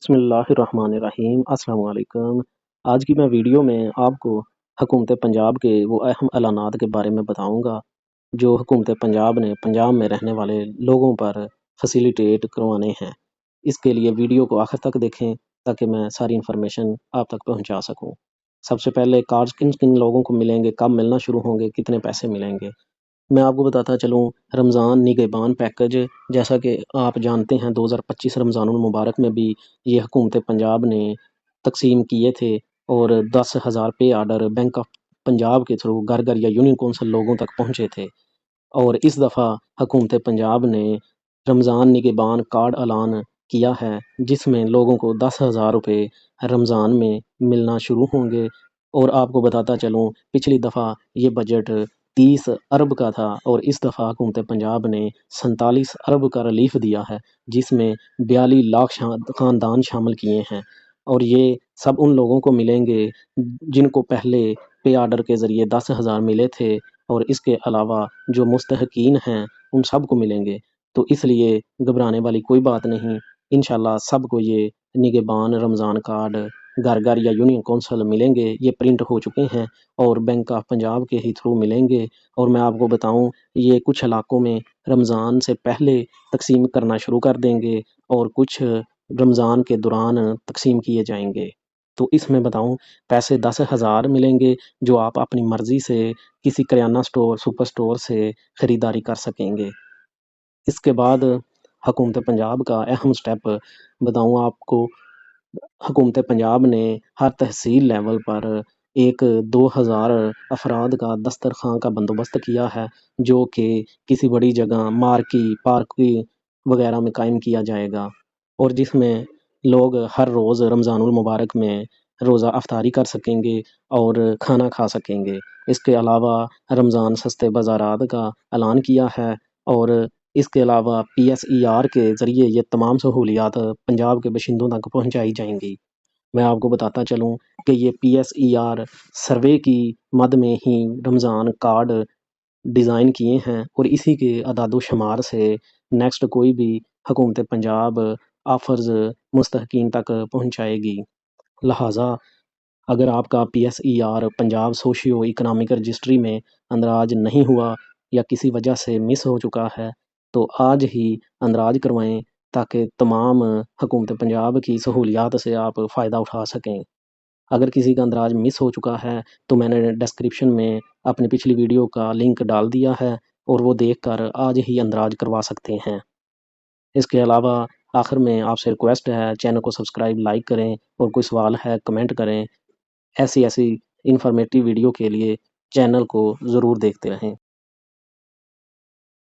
بسم اللہ الرحمن الرحیم۔ السلام علیکم۔ آج کی میں ویڈیو میں آپ کو حکومت پنجاب کے وہ اہم اعلانات کے بارے میں بتاؤں گا جو حکومت پنجاب نے پنجاب میں رہنے والے لوگوں پر فیسیلیٹیٹ کروانے ہیں۔ اس کے لیے ویڈیو کو آخر تک دیکھیں تاکہ میں ساری انفارمیشن آپ تک پہنچا سکوں۔ سب سے پہلے کارڈز کن کن لوگوں کو ملیں گے، کب ملنا شروع ہوں گے، کتنے پیسے ملیں گے، میں آپ کو بتاتا چلوں۔ رمضان نگہبان پیکج، جیسا کہ آپ جانتے ہیں 2025 رمضان المبارک میں بھی یہ حکومت پنجاب نے تقسیم کیے تھے اور 10,000 pay order bank of Punjab کے تھرو گھر گھر یا یونین کونسل لوگوں تک پہنچے تھے۔ اور اس دفعہ حکومت پنجاب نے رمضان نگہبان کارڈ اعلان کیا ہے جس میں لوگوں کو 10,000 روپے رمضان میں ملنا شروع ہوں گے۔ اور آپ کو بتاتا چلوں پچھلی دفعہ یہ بجٹ 30 ارب کا تھا اور اس دفعہ حکومت پنجاب نے 47 ارب کا ریلیف دیا ہے جس میں 42 لاکھ خاندان شامل کیے ہیں۔ اور یہ سب ان لوگوں کو ملیں گے جن کو پہلے پے آرڈر کے ذریعے 10,000 ملے تھے، اور اس کے علاوہ جو مستحقین ہیں ان سب کو ملیں گے۔ تو اس لیے گھبرانے والی کوئی بات نہیں، انشاءاللہ سب کو یہ نگہبان رمضان کارڈ گھر گھر یا یونین کونسل ملیں گے۔ یہ پرنٹ ہو چکے ہیں اور بینک آف پنجاب کے ہی تھرو ملیں گے۔ اور میں آپ کو بتاؤں یہ کچھ علاقوں میں رمضان سے پہلے تقسیم کرنا شروع کر دیں گے اور کچھ رمضان کے دوران تقسیم کیے جائیں گے۔ تو اس میں بتاؤں پیسے 10,000 ملیں گے جو آپ اپنی مرضی سے کسی کریانہ سٹور، سپر سٹور سے خریداری کر سکیں گے۔ اس کے بعد حکومت پنجاب کا اہم سٹیپ بتاؤں آپ کو، حکومت پنجاب نے ہر تحصیل لیول پر 2,000 افراد کا دسترخواں کا بندوبست کیا ہے جو کہ کسی بڑی جگہ پارک وغیرہ میں قائم کیا جائے گا، اور جس میں لوگ ہر روز رمضان المبارک میں روزہ افطاری کر سکیں گے اور کھانا کھا سکیں گے۔ اس کے علاوہ رمضان سستے بازارات کا اعلان کیا ہے، اور اس کے علاوہ PSER کے ذریعے یہ تمام سہولیات پنجاب کے باشندوں تک پہنچائی جائیں گی۔ میں آپ کو بتاتا چلوں کہ یہ PSER سروے کی مد میں ہی رمضان کارڈ ڈیزائن کیے ہیں، اور اسی کے اعداد و شمار سے نیکسٹ کوئی بھی حکومت پنجاب آفرز مستحقین تک پہنچائے گی۔ لہٰذا اگر آپ کا PSER Punjab socio economic registry میں اندراج نہیں ہوا یا کسی وجہ سے مس ہو چکا ہے تو آج ہی اندراج کروائیں تاکہ تمام حکومت پنجاب کی سہولیات سے آپ فائدہ اٹھا سکیں۔ اگر کسی کا اندراج مس ہو چکا ہے تو میں نے ڈسکرپشن میں اپنی پچھلی ویڈیو کا لنک ڈال دیا ہے اور وہ دیکھ کر آج ہی اندراج کروا سکتے ہیں۔ اس کے علاوہ آخر میں آپ سے ریکویسٹ ہے چینل کو سبسکرائب، لائک کریں، اور کوئی سوال ہے کمنٹ کریں۔ ایسی انفارمیٹیو ویڈیو کے لیے چینل کو ضرور دیکھتے رہیں۔